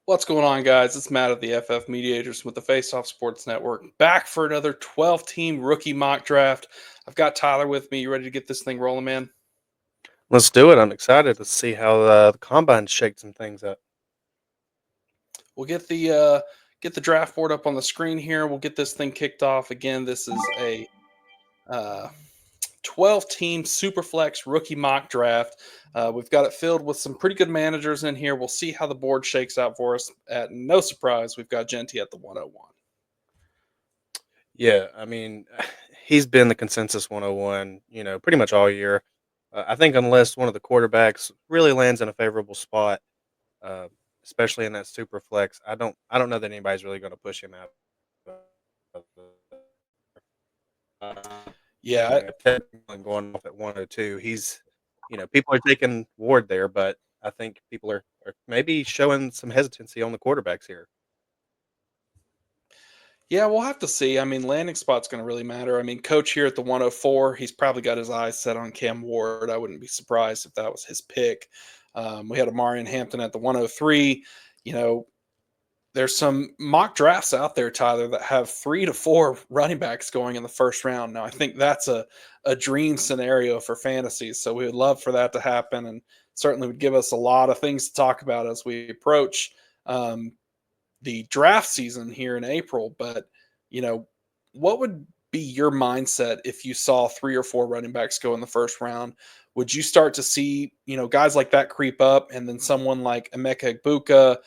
What's going on, guys? It's Matt of the FF Mediators with the Face Off Sports Network, back for another 12-team rookie mock draft. I've got Tyler with me. You ready to get this thing rolling, man? Let's do it. I'm excited to see how the combine shake some things up. We'll get the draft board up on the screen here. We'll get this thing kicked off. Again, this is a uh, 12-team SuperFlex rookie mock draft. We've got it filled with some pretty good managers in here. We'll see how the board shakes out for us. At no surprise, we've got Genty at the 101. Yeah, I mean, he's been the consensus 101, pretty much all year. I think unless one of the quarterbacks really lands in a favorable spot, uh, especially in that super flex, I don't know that anybody's really going to push him out. Yeah, Technically going off at 102, people are taking Ward there, but I think people are maybe showing some hesitancy on the quarterbacks here. Yeah, we'll have to see. I mean, landing spot's going to really matter. I mean, coach here at the 104, he's probably got his eyes set on Cam Ward. I wouldn't be surprised if that was his pick. We had Amari and Hampton at the 103. You know, there's some mock drafts out there, Tyler, that have 3 to 4 running backs going in the first round. Now, I think that's a dream scenario for fantasy. So we would love for that to happen, and certainly would give us a lot of things to talk about as we approach um, the draft season here in April. But, you know, what would be your mindset if you saw 3 or 4 running backs go in the first round? Would you start to see, guys like that creep up, and then someone like Emeka Egbuka,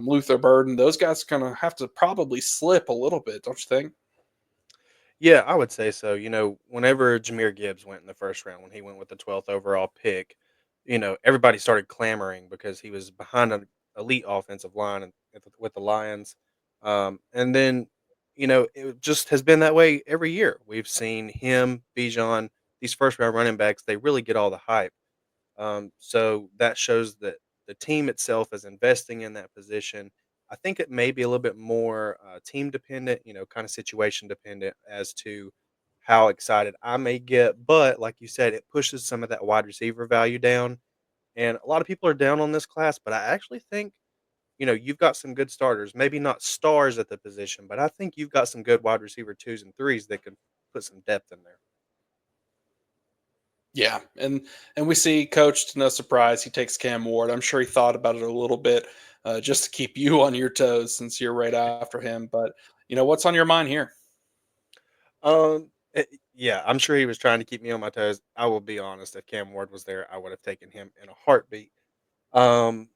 Luther Burden, those guys are going to have to probably slip a little bit, don't you think? Yeah, I would say so. Whenever Jameer Gibbs went in the first round, when he went with the 12th overall pick, everybody started clamoring because he was behind an elite offensive line with the Lions. And then, it just has been that way every year. We've seen him, Bijan, these first round running backs, they really get all the hype. So that shows that the team itself is investing in that position. I think it may be a little bit more team dependent, kind of situation dependent as to how excited I may get. But like you said, it pushes some of that wide receiver value down. And a lot of people are down on this class, but I actually think, you've got some good starters, maybe not stars at the position, but I think you've got some good wide receiver twos and threes that can put some depth in there. Yeah, and we see Coach, to no surprise, he takes Cam Ward. I'm sure he thought about it a little bit, just to keep you on your toes since you're right after him. But what's on your mind here? Yeah, I'm sure he was trying to keep me on my toes. I will be honest, if Cam Ward was there, I would have taken him in a heartbeat. Um,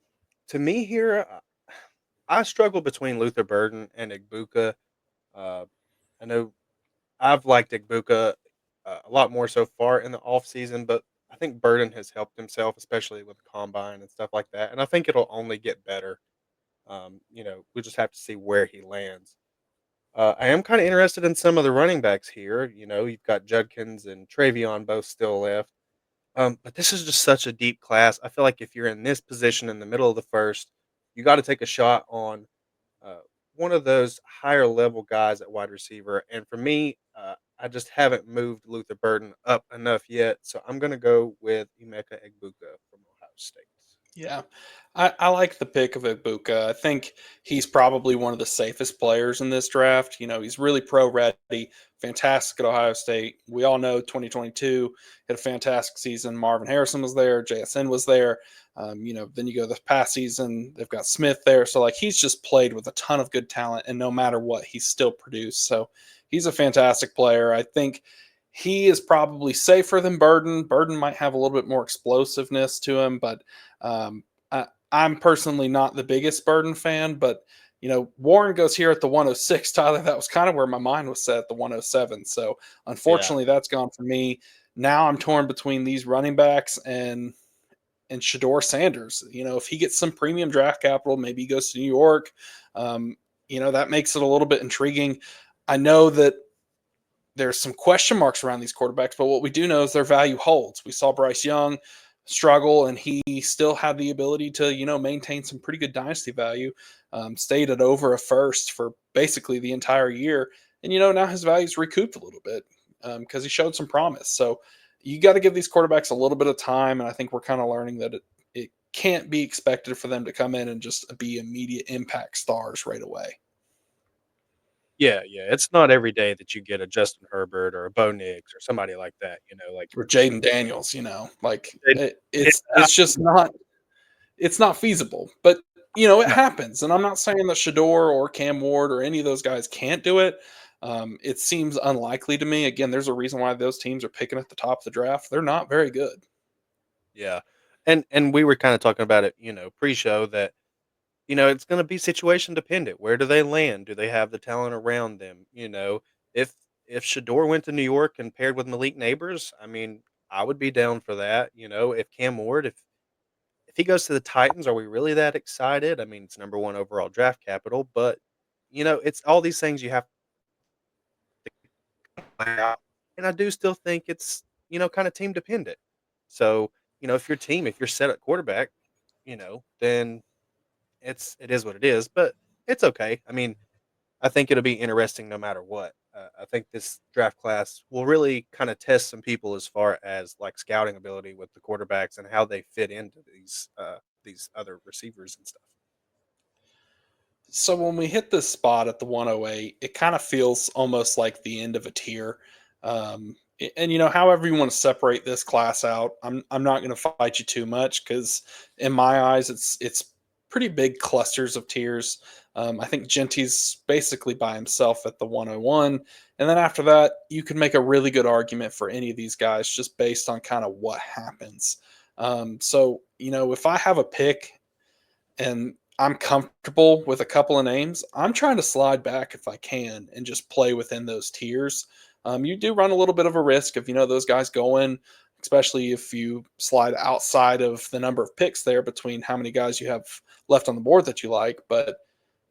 to me here, I struggle between Luther Burden and Igbuka. Uh, I know I've liked Igbuka a lot more so far in the off season, but I think Burden has helped himself, especially with the combine and stuff like that. And I think it'll only get better. We just have to see where he lands. I am kind of interested in some of the running backs here. You've got Judkins and Travion both still left. But this is just such a deep class. I feel like if you're in this position in the middle of the first, you got to take a shot on uh, one of those higher level guys at wide receiver. And for me, I just haven't moved Luther Burden up enough yet. So I'm going to go with Emeka Egbuka from Ohio State. Yeah, I like the pick of Ibuka. I think he's probably one of the safest players in this draft. He's really pro ready, fantastic at Ohio State. We all know 2022 had a fantastic season. Marvin Harrison was there, JSN was there. Then you go the past season, they've got Smith there. So, like, he's just played with a ton of good talent, and no matter what, he's still produced. So, he's a fantastic player. I think he is probably safer than Burden. Burden might have a little bit more explosiveness to him, but I'm personally not the biggest Burden fan. But Warren goes here at the 106. Tyler, that was kind of where my mind was set at the 107. So Yeah. unfortunately, that's gone for me. Now I'm torn between these running backs and Shador Sanders. If he gets some premium draft capital, maybe he goes to New York. That makes it a little bit intriguing. I know that there's some question marks around these quarterbacks, but what we do know is their value holds. We saw Bryce Young struggle, and he still had the ability to, maintain some pretty good dynasty value. Stayed at over a first for basically the entire year, and now his value's recouped a little bit because he showed some promise. So you got to give these quarterbacks a little bit of time, and I think we're kind of learning that it can't be expected for them to come in and just be immediate impact stars right away. Yeah, yeah, it's not every day that you get a Justin Herbert or a Bo Nix or somebody like that, like Or Jaden Daniels, like they it's just not it's not feasible. But it no, happens, and I'm not saying that Shador or Cam Ward or any of those guys can't do it. It seems unlikely to me. Again, there's a reason why those teams are picking at the top of the draft. They're not very good. yeah, and we were kinda talking about it, pre-show that, it's gonna be situation dependent. Where do they land? Do they have the talent around them? If if Shador went to New York and paired with Malik Neighbors, I mean, I would be down for that, if Cam Ward, if he goes to the Titans, are we really that excited? I mean, it's number 1 overall draft capital, but, it's all these things you have to play out, and I do still think it's, kinda team dependent. So, if you're set at quarterback, then it is what it is, but it's okay. I mean, I think it'll be interesting no matter what. I think this draft class will really kind of test some people as far as like scouting ability with the quarterbacks and how they fit into these other receivers and stuff. So when we hit this spot at the 108, it kind of feels almost like the end of a tier. And however you want to separate this class out, I'm not going to fight you too much because in my eyes, it's pretty big clusters of tiers. I think Genty's basically by himself at the 101, and then after that, you can make a really good argument for any of these guys just based on kind of what happens. So if I have a pick and I'm comfortable with a couple of names, I'm trying to slide back if I can and just play within those tiers. You do run a little bit of a risk if those guys going, especially if you slide outside of the number of picks there between how many guys you have left on the board that you like. But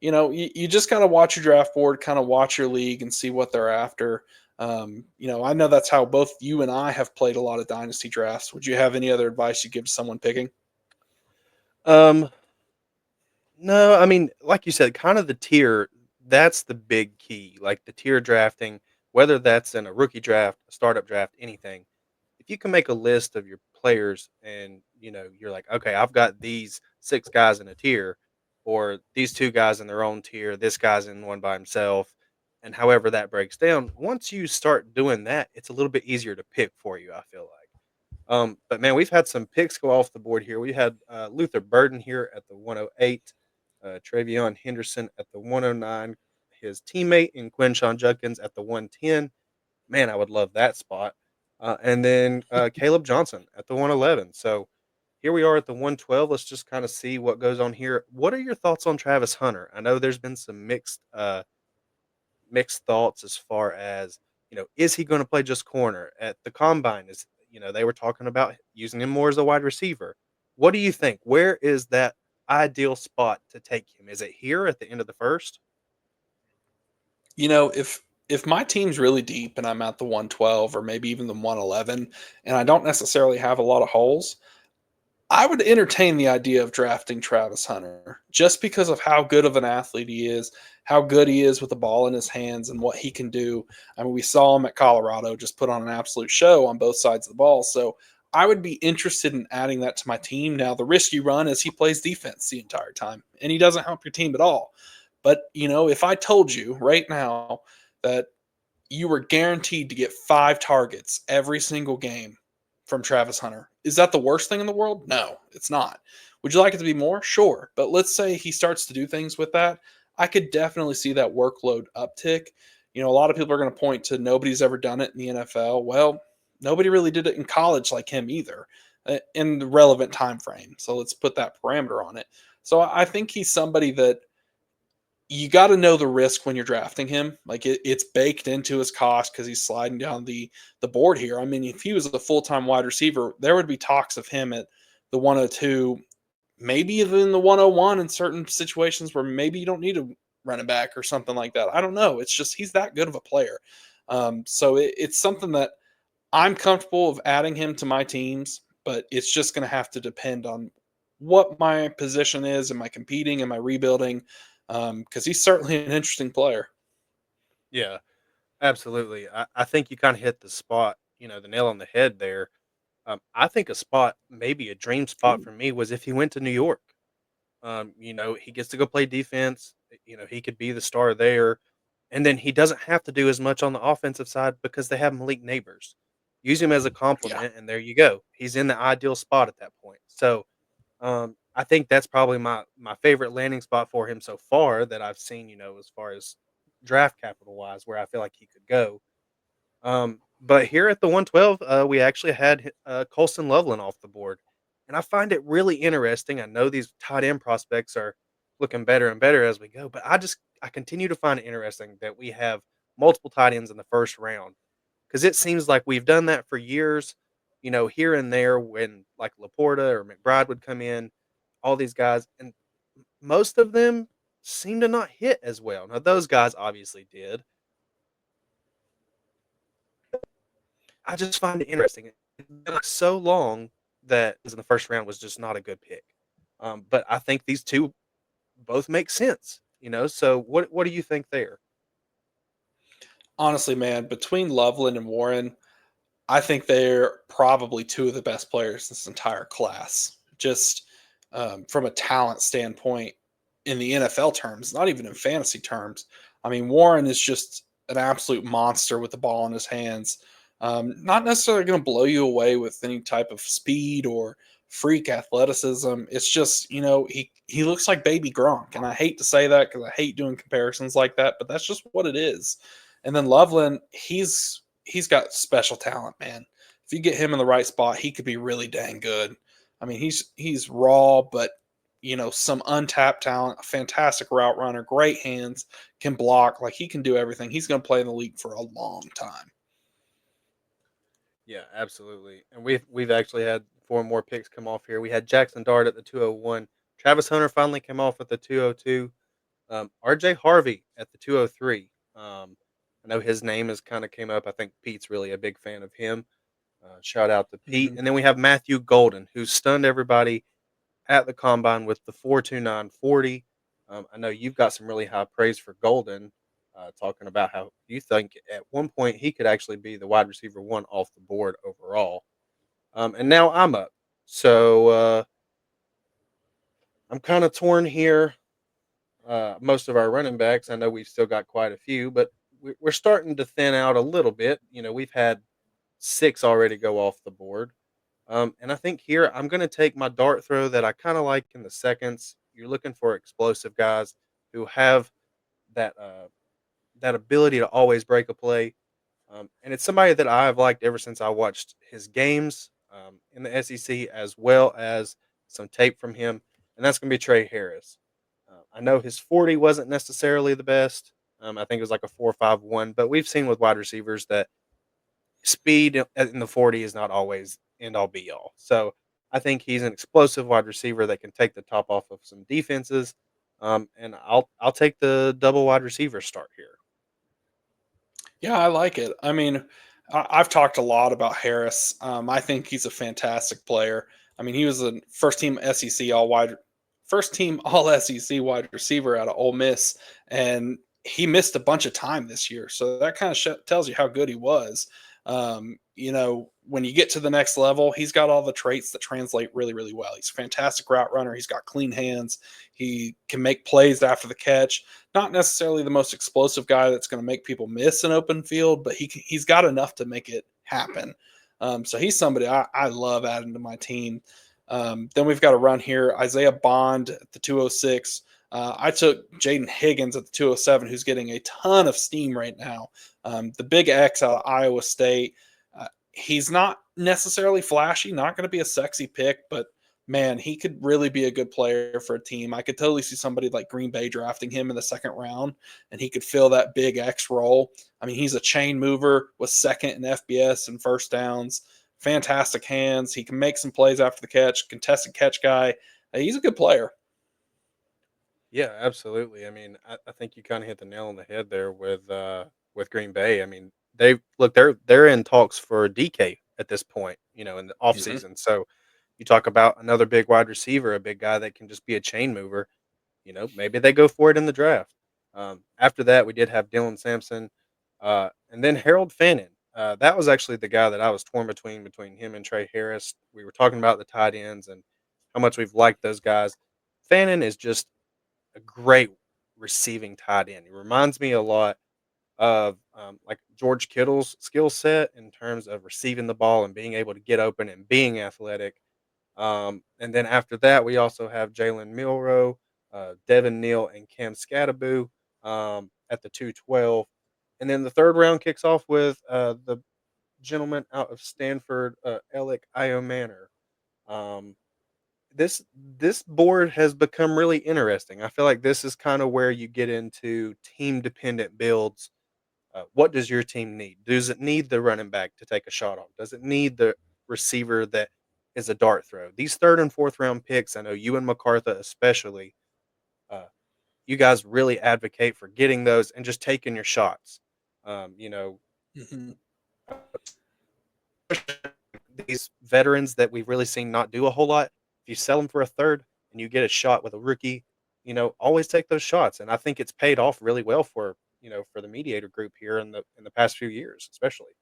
you just kind of watch your draft board, kind of watch your league and see what they're after. I know that's how both you and I have played a lot of dynasty drafts. Would you have any other advice you give to someone picking? Um, no, I mean, like you said, kind of the tier, that's the big key. Like the tier drafting, whether that's in a rookie draft, a startup draft, anything. If you can make a list of your players and, you're like, okay, I've got these 6 guys in a tier or these 2 guys in their own tier, this guy's in one by himself, and however that breaks down, once you start doing that, it's a little bit easier to pick for you, I feel like. But man, we've had some picks go off the board here. We had Luther Burden here at the 108, Travion Henderson at the 109, his teammate in Quinshawn Judkins at the 110. Man, I would love that spot. And then Caleb Johnson at the 111. So here we are at the 112. Let's just kind of see what goes on here. What are your thoughts on Travis Hunter? I know there's been some mixed thoughts as far as, is he going to play just corner at the combine? They were talking about using him more as a wide receiver. What do you think? Where is that ideal spot to take him? Is it here at the end of the first? If my team's really deep and I'm at the 112 or maybe even the 111 and I don't necessarily have a lot of holes, I would entertain the idea of drafting Travis Hunter just because of how good of an athlete he is, how good he is with the ball in his hands and what he can do. I mean, we saw him at Colorado just put on an absolute show on both sides of the ball. So I would be interested in adding that to my team. Now, the risk you run is he plays defense the entire time and he doesn't help your team at all. But, if I told you right now that you were guaranteed to get 5 targets every single game from Travis Hunter, is that the worst thing in the world? No, it's not. Would you like it to be more? Sure. But let's say he starts to do things with that. I could definitely see that workload uptick. A lot of people are going to point to nobody's ever done it in the NFL. Well, nobody really did it in college like him either in the relevant time frame. So let's put that parameter on it. So I think he's somebody that you got to know the risk when you're drafting him. Like it's baked into his cost because he's sliding down the board here. I mean, if he was a full time wide receiver, there would be talks of him at the 102, maybe even the 101 in certain situations where maybe you don't need a running back or something like that. I don't know. It's just he's that good of a player. So it's something that I'm comfortable of adding him to my teams, but it's just going to have to depend on what my position is. Am I competing? Am I rebuilding? Because he's certainly an interesting player. Yeah, absolutely. I think you kind of hit the spot, the nail on the head there. I think a spot, maybe a dream spot for me, was if he went to New York. He gets to go play defense. He could be the star there, and then he doesn't have to do as much on the offensive side because they have Malik Neighbors. Use him as a Yeah. compliment, and there you go. He's in the ideal spot at that point. So I think that's probably my favorite landing spot for him so far that I've seen. As far as draft capital wise, where I feel like he could go. But here at the 112, we actually had Colson Loveland off the board, and I find it really interesting. I know these tight end prospects are looking better and better as we go, but I continue to find it interesting that we have multiple tight ends in the first round because it seems like we've done that for years. Here and there when like Laporta or McBride would come in, all these guys, and most of them seem to not hit as well. Now those guys obviously did. I just find it interesting. It's been like so long that in the first round was just not a good pick. But I think these two both make sense. So what do you think there? Honestly, man, between Loveland and Warren, I think they're probably two of the best players in this entire class. Just from a talent standpoint in the NFL terms, not even in fantasy terms. I mean, Warren is just an absolute monster with the ball in his hands. Not necessarily going to blow you away with any type of speed or freak athleticism. It's just, he looks like baby Gronk. And I hate to say that because I hate doing comparisons like that, but that's just what it is. And then Loveland, he's got special talent, man. If you get him in the right spot, he could be really dang good. I mean, he's raw, but some untapped talent, a fantastic route runner, great hands, can block, like he can do everything. He's going to play in the league for a long time. Yeah, absolutely. And we've actually had four more picks come off here. We had Jackson Dart at the 201. Travis Hunter finally came off at the 202. RJ Harvey at the 203. I know his name has kind of came up. I think Pete's really a big fan of him. Shout out to Pete. Hmm. And then we have Matthew Golden, who stunned everybody at the combine with the 4.2940. I know you've got some really high praise for Golden, talking about how you think at one point he could actually be the wide receiver one off the board overall. And now I'm up. So I'm kind of torn here. Most of our running backs, I know we've still got quite a few, but we're starting to thin out a little bit. We've had six already go off the board. And I think here I'm going to take my dart throw that I kind of like in the seconds. You're looking for explosive guys who have that that ability to always break a play, and it's somebody that I've liked ever since I watched his games in the SEC as well as some tape from him, and that's going to be Trey Harris. I know his 40 wasn't necessarily the best. I think it was like a 4.51, but we've seen with wide receivers that speed in the 40 is not always end all be all. So I think he's an explosive wide receiver that can take the top off of some defenses. And I'll take the double wide receiver start here. Yeah, I like it. I mean, I've talked a lot about Harris. I think he's a fantastic player. I mean, he was a first team all SEC wide receiver out of Ole Miss, and he missed a bunch of time this year. So that kind of tells you how good he was. When you get to the next level, he's got all the traits that translate really, really well. He's a fantastic route runner. He's got clean hands. He can make plays after the catch. Not necessarily the most explosive guy that's going to make people miss an open field, but he's got enough to make it happen. So he's somebody I love adding to my team. Then we've got a run here. Isaiah Bond at the 206. I took Jaden Higgins at the 207, who's getting a ton of steam right now. The big X out of Iowa State. He's not necessarily flashy, not going to be a sexy pick, but man, he could really be a good player for a team. I could totally see somebody like Green Bay drafting him in the second round, and he could fill that big X role. I mean, he's a chain mover, was second in FBS and first downs, fantastic hands. He can make some plays after the catch, contested catch guy. He's a good player. Yeah, absolutely. I mean, I think you kind of hit the nail on the head there with Green Bay. I mean, they're in talks for DK at this point, in the Mhm. offseason. So you talk about another big wide receiver, a big guy that can just be a chain mover. Maybe they go for it in the draft. After that, we did have Dylan Sampson, and then Harold Fannin. That was actually the guy that I was torn between him and Trey Harris. We were talking about the tight ends and how much we've liked those guys. Fannin is just a great receiving tight end. He reminds me a lot of like George Kittle's skill set in terms of receiving the ball and being able to get open and being athletic. And then after that, we also have Jalen Milrow, Devin Neal, and Cam Scattaboo at the 212. And then the third round kicks off with the gentleman out of Stanford, Alec Iomanner. Um, this board has become really interesting. I feel like this is kind of where you get into team dependent builds. What does your team need? Does it need the running back to take a shot off? Does it need the receiver that is a dart throw? These third and fourth round picks, I know you and MacArthur especially, uh, you guys really advocate for getting those and just taking your shots. You know, Mhm. these veterans that we've really seen not do a whole lot, if you sell them for a third and you get a shot with a rookie, always take those shots. And I think it's paid off really well for for the mediator group here in the past few years, especially.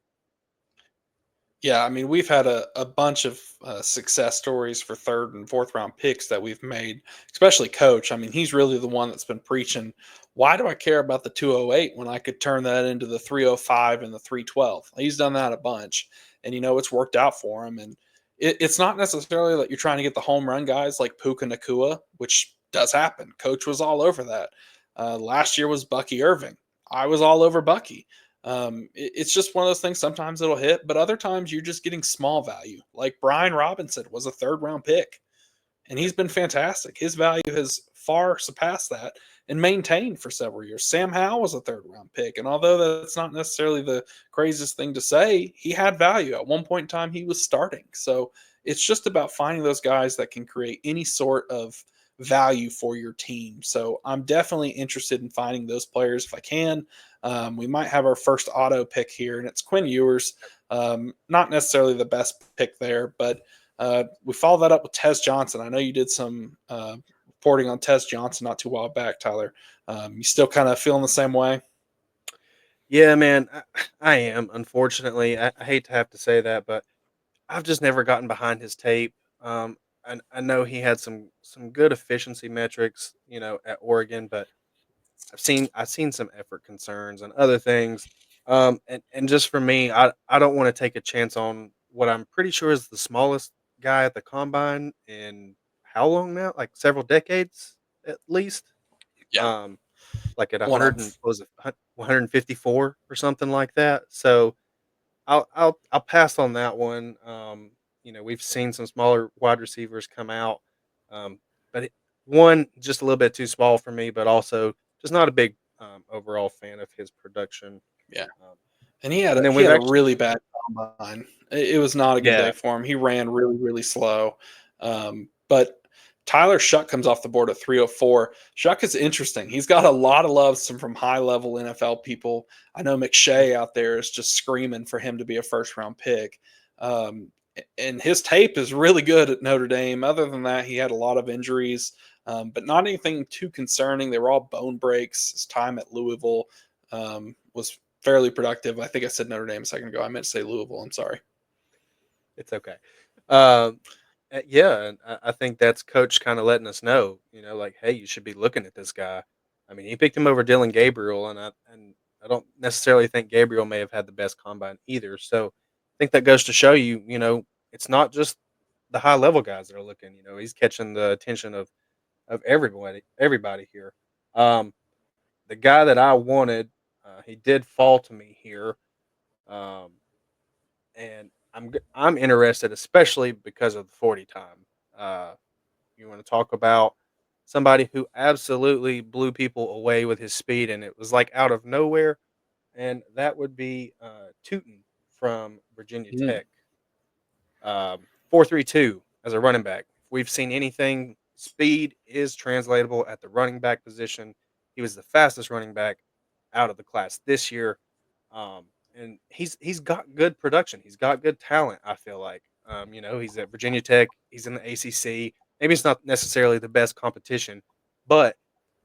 Yeah, I mean, we've had a bunch of success stories for third and fourth round picks that we've made, especially Coach. I mean, he's really the one that's been preaching, why do I care about the 208 when I could turn that into the 305 and the 312? He's done that a bunch, and it's worked out for him. And it's not necessarily that you're trying to get the home run guys like Puka Nakua, which does happen. Coach was all over that. Last year was Bucky Irving. I was all over Bucky. It's just one of those things. Sometimes it'll hit, but other times you're just getting small value. Like Brian Robinson was a third round pick, and he's been fantastic. His value has far surpassed that and maintained for several years. Sam Howell was a third round pick, and although that's not necessarily the craziest thing to say, he had value. At one point in time, he was starting. So it's just about finding those guys that can create any sort of value for your team. So I'm definitely interested in finding those players if I can. We might have our first auto pick here, and it's Quinn Ewers. Not necessarily the best pick there, but we follow that up with Tez Johnson. I know you did some reporting on Tez Johnson not too while back, Tyler. You still kind of feeling the same way? Yeah, man, I am. Unfortunately, I hate to have to say that, but I've just never gotten behind his tape. I know he had some good efficiency metrics, at Oregon, but I've seen some effort concerns and other things. And just for me, I don't want to take a chance on what I'm pretty sure is the smallest guy at the combine in how long now? Like several decades at least. Yeah, Um, like at one 100 and of. what was it 154 or something like that. So I'll pass on that one. We've seen some smaller wide receivers come out, but one just a little bit too small for me, but also just not a big overall fan of his production. Yeah. Um, And he had and a then he we've had a actually, really bad combine. It was not a good day yeah, for him. He ran really, really slow. But Tyler Shuck comes off the board at 304. Shuck is interesting. He's got a lot of love from high level NFL people. I know McShay out there is just screaming for him to be a first round pick. Um, and his tape is really good at Notre Dame. Other than that, he had a lot of injuries, but not anything too concerning. They were all bone breaks. His time at Louisville was fairly productive. I think I said Notre Dame a second ago. I meant to say Louisville. I'm sorry. it's okay. Um, yeah, and I think that's coach kind of letting us know, like, hey, you should be looking at this guy. I mean, he picked him over Dylan Gabriel, and I don't necessarily think Gabriel may have had the best combine either. So I think that goes to show you, it's not just the high level guys that are looking. He's catching the attention of everybody here. Um, the guy that I wanted, he did fall to me here. Um, and I'm interested, especially because of the 40 time. Uh, you want to talk about somebody who absolutely blew people away with his speed, and it was like out of nowhere, and that would be Tootin from Virginia Mm, Tech. 4.32 as a running back. If we've seen anything, speed is translatable at the running back position. He was the fastest running back out of the class this year, um, and he's got good production. He's got good talent. I feel like he's at Virginia Tech. He's in the ACC. Maybe it's not necessarily the best competition, but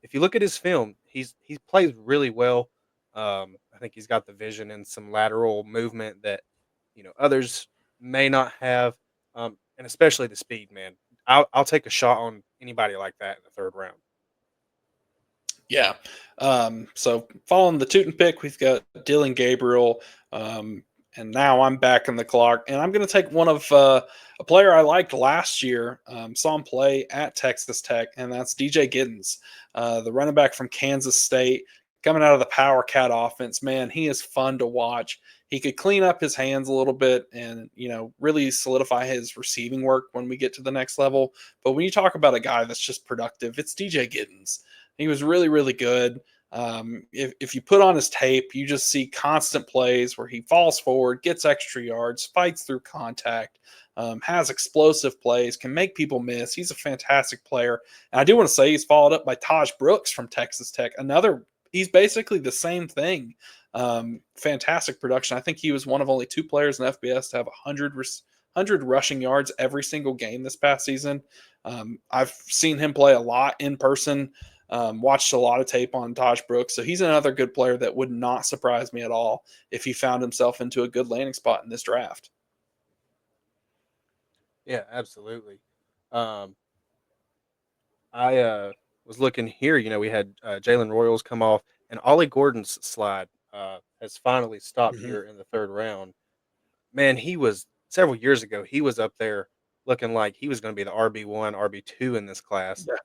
if you look at his film, he plays really well. I think he's got the vision and some lateral movement that others may not have, and especially the speed. Man, I'll take a shot on anybody like that in the third round. Yeah. So following the Tootin pick, we've got Dylan Gabriel. Um, and now I'm back in the clock, and I'm going to take one of a player I liked last year. Saw him play at Texas Tech, and that's DJ Giddens, the running back from Kansas State, coming out of the Power Cat offense. Man, he is fun to watch. He could clean up his hands a little bit, and really solidify his receiving work when we get to the next level. But when you talk about a guy that's just productive, it's DJ Giddens. He was really, really good. If you put on his tape, you just see constant plays where he falls forward, gets extra yards, fights through contact, has explosive plays, can make people miss. He's a fantastic player. And I do want to say he's followed up by Taj Brooks from Texas Tech. He's basically the same thing. Fantastic production. I think he was one of only two players in FBS to have 100 rushing yards every single game this past season. I've seen him play a lot in person. Watched a lot of tape on Taj Brooks, so he's another good player that would not surprise me at all if he found himself into a good landing spot in this draft. Yeah, absolutely. Um, I was looking here. We had Jalen Royals come off, and Ollie Gordon's slide has finally stopped Mhm. here in the third round. Man, he was several years ago. He was up there looking like he was going to be the RB1, RB2 in this class. Yeah.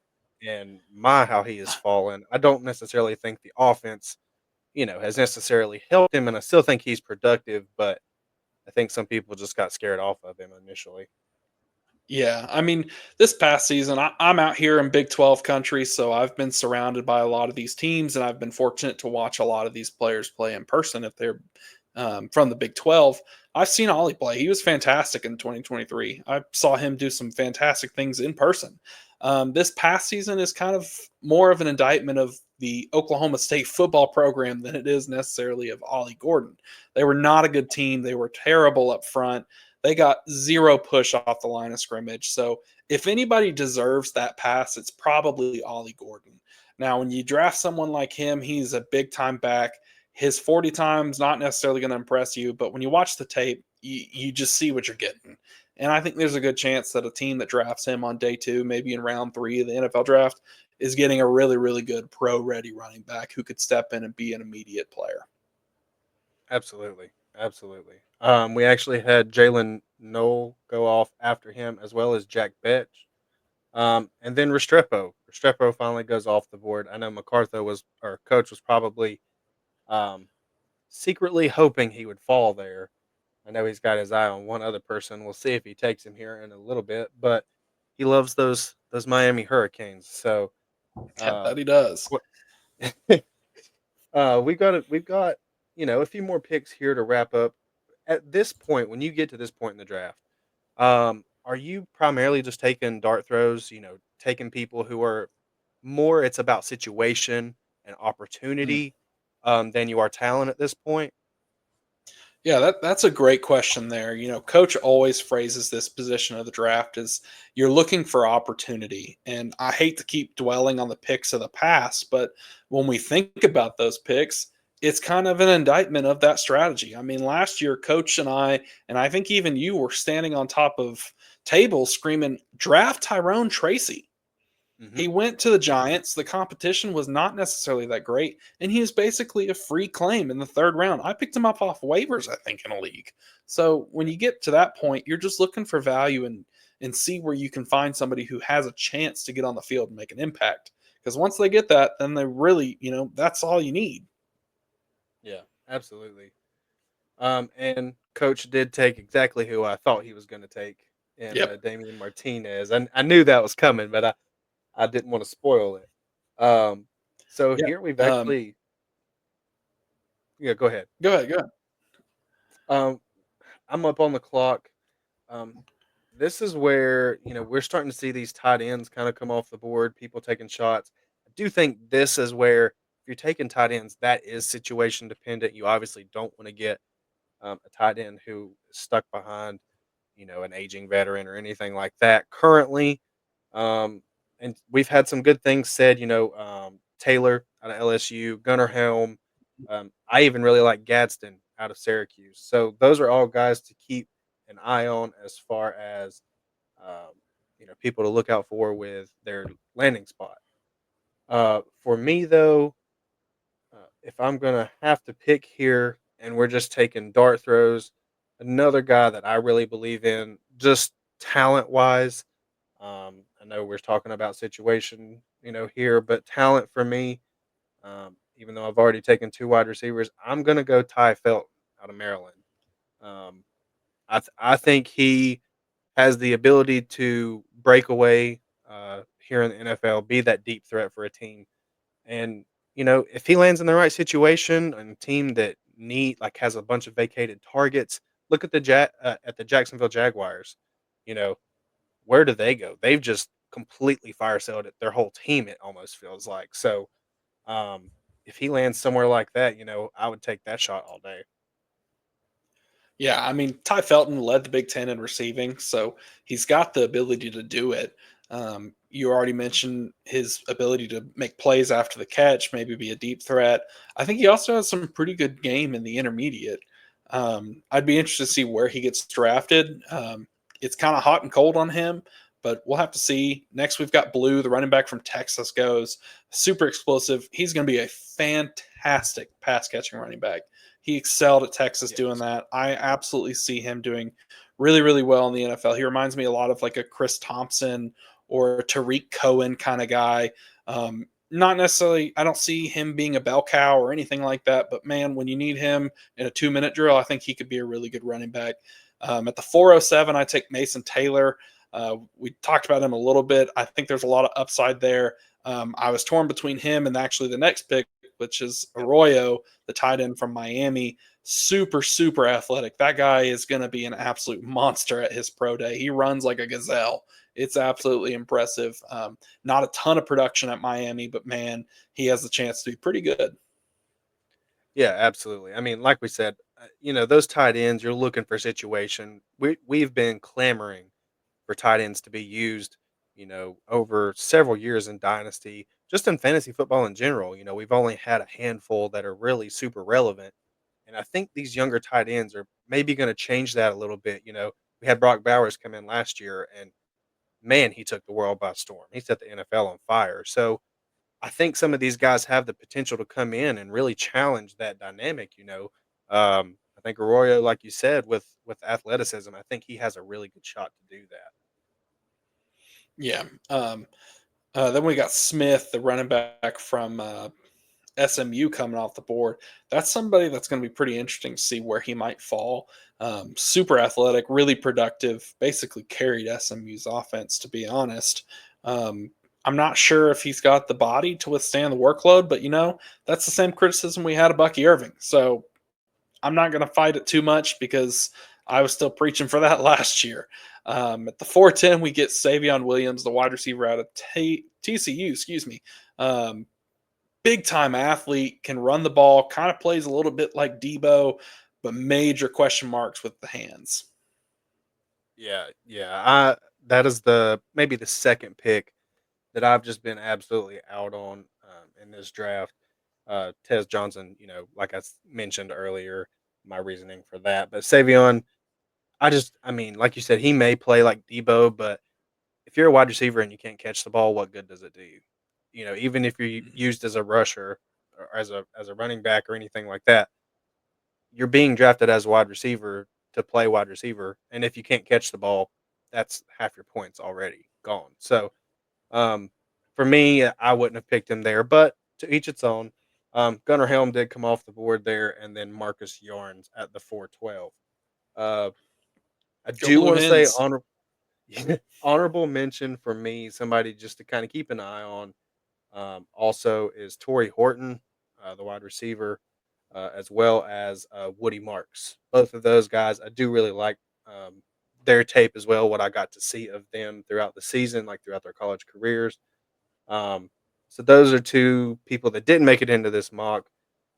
And my, how he has fallen. I don't necessarily think the offense, has necessarily helped him, and I still think he's productive. But I think some people just got scared off of him initially. Yeah, I mean, this past season, I'm out here in Big 12 country, so I've been surrounded by a lot of these teams, and I've been fortunate to watch a lot of these players play in person if they're from the Big 12. I've seen Ollie play. He was fantastic in 2023. I saw him do some fantastic things in person. This past season is kind of more of an indictment of the Oklahoma State football program than it is necessarily of Ollie Gordon. They were not a good team. They were terrible up front. They got zero push off the line of scrimmage. So if anybody deserves that pass, it's probably Ollie Gordon. Now, when you draft someone like him, he's a big time back. His 40 times not necessarily going to impress you, but when you watch the tape, you just see what you're getting. And I think there's a good chance that a team that drafts him on day two, maybe in round three of the NFL draft, is getting a really, really good pro ready running back who could step in and be an immediate player. Absolutely, absolutely. We actually had Jalen Noel go off after him, as well as Jack Betch, and then Restrepo. Restrepo finally goes off the board. I know MacArthur was, or coach was probably um, secretly hoping he would fall there. I know he's got his eye on one other person. We'll see if he takes him here in a little bit, but he loves those Miami Hurricanes. So, I um, bet he does. we've got a few more picks here to wrap up. At this point, when you get to this point in the draft, are you primarily just taking dart throws? Taking people who are more. It's about situation and Mm. opportunity, than you are talent at this point. Yeah, that's a great question there. Coach always phrases this position of the draft as you're looking for opportunity. And I hate to keep dwelling on the picks of the past, but when we think about those picks, it's kind of an indictment of that strategy. I mean, last year, Coach and I think even you were standing on top of tables screaming, draft Tyrone Tracy. Hmm. He went to the Giants. The competition was not necessarily that great, and he was basically a free claim in the third round. I picked him up off waivers, I think, in a league. So when you get to that point, you're just looking for value and see where you can find somebody who has a chance to get on the field and make an impact. Because once they get that, then they really, that's all you need. Yeah, absolutely. And coach did take exactly who I thought he was going to take in Yep. Damian Martinez. I knew that was coming, but I didn't want to spoil it. Um, so Yeah. here we've actually, yeah, go ahead. Go ahead. Go ahead. Um, I'm up on the clock. Um, this is where we're starting to see these tight ends kind of come off the board. People taking shots. I do think this is where if you're taking tight ends, that is situation dependent. You obviously don't want to get a tight end who is stuck behind an aging veteran or anything like that currently. Um, and we've had some good things said. Taylor out of LSU, Gunnar Helm. I even really like Gadsden out of Syracuse. So those are all guys to keep an eye on as far as um, people to look out for with their landing spot. For me though, if I'm gonna have to pick here, and we're just taking dart throws, another guy that I really believe in, just talent wise. I know we're talking about situation, here, but talent for me, even though I've already taken two wide receivers, I'm gonna go Ty Felton out of Maryland. Um, I think he has the ability to break away here in the NFL, be that deep threat for a team. And if he lands in the right situation and a team that has a bunch of vacated targets, look at the Jacksonville Jaguars. You know, where do they go? They've just completely fire sailed it. Their whole team, it almost feels like. So, um, if he lands somewhere like that, I would take that shot all day. Yeah, I mean, Ty Felton led the Big Ten in receiving, so he's got the ability to do it. You already mentioned his ability to make plays after the catch, maybe be a deep threat. I think he also has some pretty good game in the intermediate. I'd be interested to see where he gets drafted. It's kind of hot and cold on him, but we'll have to see. Next, we've got Blue, the running back from Texas, goes super explosive. He's going to be a fantastic pass catching running back. He excelled at Texas doing Yes. that. I absolutely see him doing really, really well in the NFL. He reminds me a lot of like a Chris Thompson or a Tariq Cohen kind of guy. Not necessarily, I don't see him being a bell cow or anything like that, but man, when you need him in a 2 minute drill, I think he could be a really good running back. At the 407, I take Mason Taylor. We talked about him a little bit. I think there's a lot of upside there. I was torn between him and actually the next pick, which is Yep. Arroyo, the tight end from Miami. Super, super athletic. That guy is going to be an absolute monster at his pro day. He runs like a gazelle. It's absolutely impressive. Not a ton of production at Miami, but man, he has the chance to be pretty good. Yeah, absolutely. I mean, like we said, those tight ends, you're looking for situation. We've been clamoring for tight ends to be used, over several years in Dynasty, just in fantasy football in general. We've only had a handful that are really super relevant. And I think these younger tight ends are maybe going to change that a little bit. We had Brock Bowers come in last year, and man, he took the world by storm. He set the NFL on fire. So I think some of these guys have the potential to come in and really challenge that dynamic. I think Arroyo, like you said, with athleticism, I think he has a really good shot to do that. Yeah. Then we got Smith, the running back from SMU coming off the board. That's somebody that's going to be pretty interesting to see where he might fall. Super athletic, really productive, basically carried SMU's offense, to be honest. Um, I'm not sure if he's got the body to withstand the workload, but that's the same criticism we had of Bucky Irving. So I'm not going to fight it too much because I was still preaching for that last year. At the 410, we get Savion Williams, the wide receiver out of TCU, excuse me. Um, Big time athlete, can run the ball, kind of plays a little bit like Debo, but major question marks with the hands. Yeah, yeah. That is the maybe the second pick that I've just been absolutely out on in this draft. Tez Johnson, like mentioned earlier, my reasoning for that. But Savion, I mean, like you said, he may play like Debo, but if you're a wide receiver and you can't catch the ball, what good does it do? Even if you're used as a rusher or as a running back or anything like that, you're being drafted as a wide receiver to play wide receiver, and if you can't catch the ball, that's half your points already gone. So, um, for me, I wouldn't have picked him there, but to each its own. Gunnar Helm did come off the board there, and then Marcus Yarns at the 412. Uh, I Go do Blue want to say Hens. honorable mention for me, somebody just to kind of keep an eye on. Also, is Torrey Horton, the wide receiver, as well as Woody Marks. Both of those guys, I do really like their tape as well. What I got to see of them throughout the season, like throughout their college careers. Um, so those are two people that didn't make it into this mock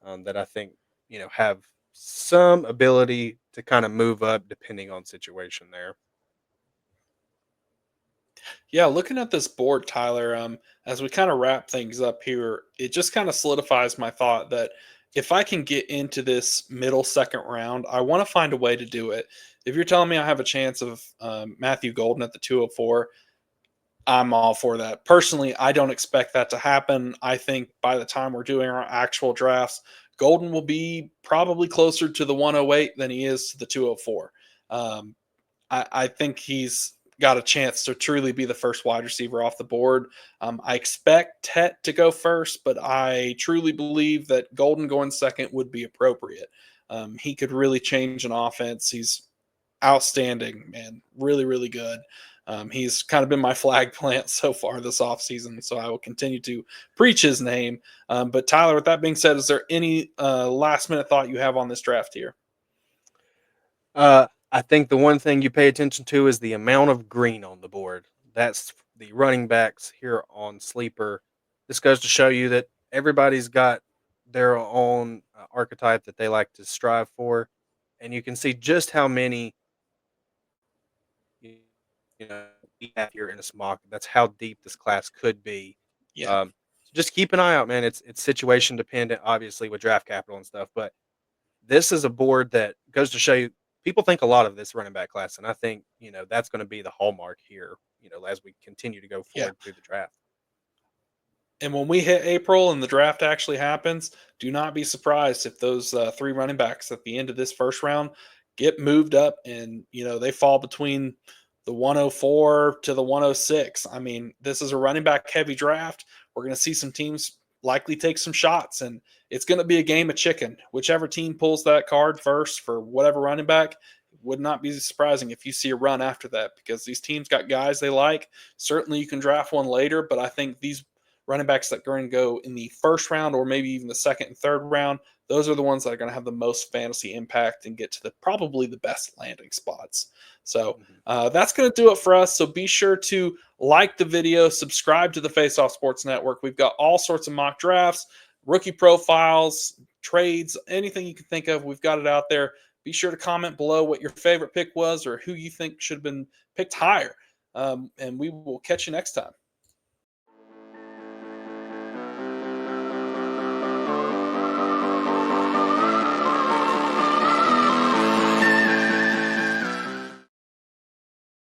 that I think have some ability to kind of move up depending on situation there. Yeah, looking at this board, Tyler, as we kind of wrap things up here, it just kind of solidifies my thought that if I can get into this middle second round, I want to find a way to do it. If you're telling me I have a chance of Matthew Golden at the 204, I'm all for that. Personally, I don't expect that to happen. I think by the time we're doing our actual drafts, Golden will be probably closer to the 108 than he is to the 204. Um, I think he's got a chance to truly be the first wide receiver off the board. I expect Tet to go first, but I truly believe that Golden going second would be appropriate. He could really change an offense. He's outstanding, man. Really, really good. He's kind of been my flag plant so far this offseason, so I will continue to preach his name. But Tyler, with that being said, is there any last minute thought you have on this draft here? I think the one thing you pay attention to is the amount of green on the board. That's the running backs here on Sleeper. This goes to show you that everybody's got their own archetype that they like to strive for, and you can see just how many you you know we have here in a smock. That's how deep this class could be. Yeah, So just keep an eye out, man. It's situation dependent, obviously, with draft capital and stuff, but this is a board that goes to show you people think a lot of this running back class, and I think that's going to be the hallmark here. As we continue to go yeah. forward through the draft. And when we hit April and the draft actually happens, do not be surprised if those three running backs at the end of this first round get moved up and they fall between the 104 to the 106. I mean, this is a running back heavy draft. We're going to see some teams likely take some shots, and it's going to be a game of chicken. Whichever team pulls that card first for whatever running back, would not be surprising if you see a run after that, because these teams got guys they like. Certainly you can draft one later, but I think these running backs that are going to go in the first round or maybe even the second and third round, those are the ones that are going to have the most fantasy impact and get to the probably the best landing spots. So Mhm. that's going to do it for us. So be sure to like the video, subscribe to the Face Off Sports Network. We've got all sorts of mock drafts, rookie profiles, trades, anything you can think of. We've got it out there. Be sure to comment below what your favorite pick was or who you think should have been picked higher. And we will catch you next time.